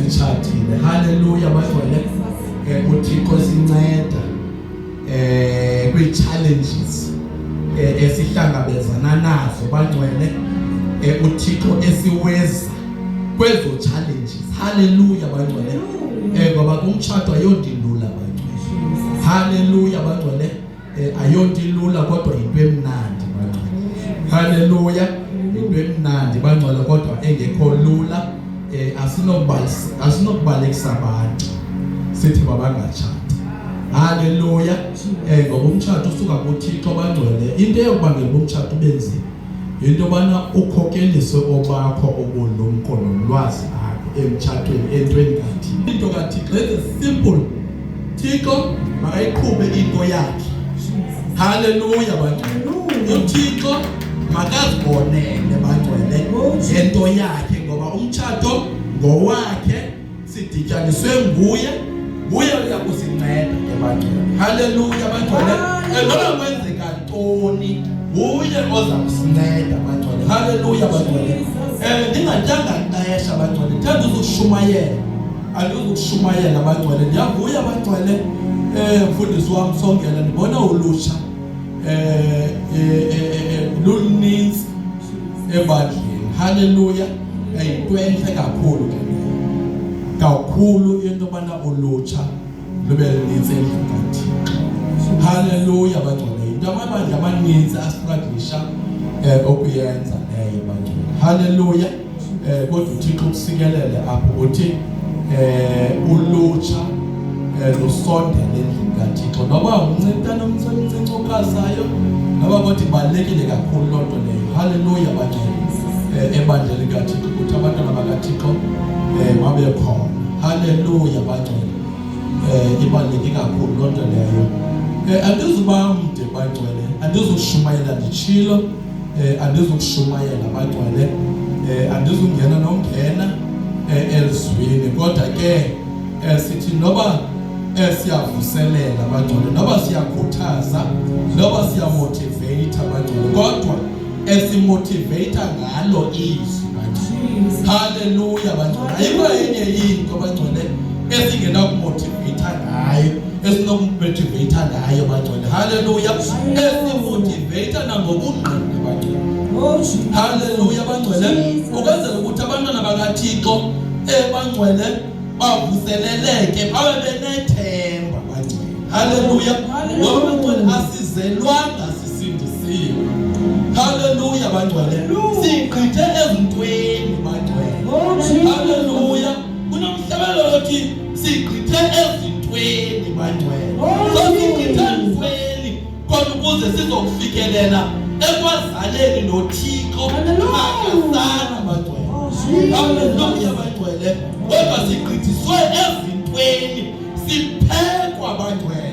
sitshadile. Haleluya bangcwele. uThixo sinceda kwi-challenges esihlangabezana nazo bangcwele. uThixo esiweza kwezo challenges. Haleluya bangcwele. Ngoba kumtshato ayondilula bangcwele. Haleluya bangcwele. Ayondilula kodwa into emnandi bangcwele. Haleluya. Into emnandi bangcwele kodwa engekho lula. Asinokubalekisa abantu sithi babangatshati. Haleluya. Ngoba umtshato usuka kuThixo bangcwele. Into eyokubangela umtshato ubenzima into yobana ukhokelise obakho ubulumko nolwazi akho emtshatweni entweni kaThixo. Into kaThixo is simple. Thixo makayiqhube into yakhe. Haleluya bangcwele. uThixo makazibonele bangcwele into yakhe ngoba umtshato ngowakhe, sidityaniswe nguye uyakusinceda ebantwini. Haleluya bangcwele. Noba kwenzeka ntoni nguye oza kusinceda bangcwele. Haleluya bangcwele. Ndingatyanga ixesha bangcwele, ndithanda uzukushumayela. Andizukushumayela bangcwele. Ndiyavuya bangcwele. Mfundisi wam Songela, ndibona ulutsha luninzi ebandleni. Haleluya. Yinto entle kakhulu into yobana ulutsha lube luninzi endlini kaThixo. Haleluya bangcwele. Into amabandla amaninzi astruglisha okuyenza leyo bangcwele. Haleluya. Kodwa uThixo kusikelele apho uthi ulutsha lusondele endlini kaThixo. Noba umncintana omncinci okazayo, noba kodwa ibalulekile kakhulu loo nto leyo. Haleluya bangcwele. Ebandleni kaThixo ukuthi abantwana bakaThixo babe khona. Haleluya bangcwele. Ibaluleke kakhulu loo nto leyo. Andizuba mde bangcwele, andizukushumayela nditshilo, andizukushumayela bangcwele, andizungena nongena elizwini. Kodwa ke sithi noba siyavuselela bangcwele, noba siyakhuthaza, noba siyamotivate bangcwele, kodwa esimotivate ngalo izwi bangcwele. Haleluya bangcwele. Ayikho enye into bangcwele esingenakumotivate ngayo, esinokumotivate ngayo bangcwele. Haleluya. Esimotivate nangobungqina bangcwele. Haleluya bangcwele. Ukwenzela ukuthi abantwana bakaThixo bangcwele bavuseleleke, babe benethemba bangcwele. Haleluya. Ngoba bangcwele asizelwanga sisindisiwe. Haleluya bangcwele. Sigqithe ezintweni bangcwele. Haleluya. Kunomhlabelo othi sigqithe ezintweni bangcwele. Sigqithe ezintweni kodwa ukuze sizokufikelela ekwazaleni noThixo akazana bangcwele. Haleluya bangcwele. Kodwa sigqithiswe ezintweni, siphekwa bangcwele.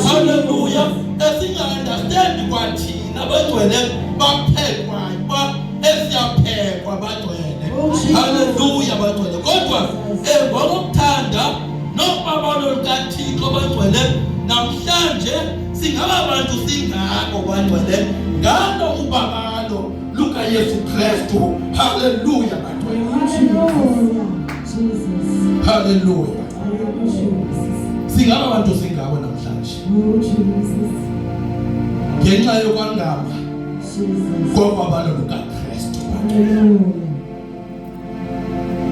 Haleluya. Esinga-understand kwathina bangcwele baphekwa esiyaphekwa bangcwele. Haleluya bangcwele. Kodwa ngokuthanda nokubabalo lukaThixo bangcwele, namhlanje singaba bantu singako bangcwele ngalo ubabalo lukaYesu Kristu. Haleluya bangcwele. Haleluya. Singaba bantu singako namhlanje ngenxa yokwangama kobabalo lukaKristu.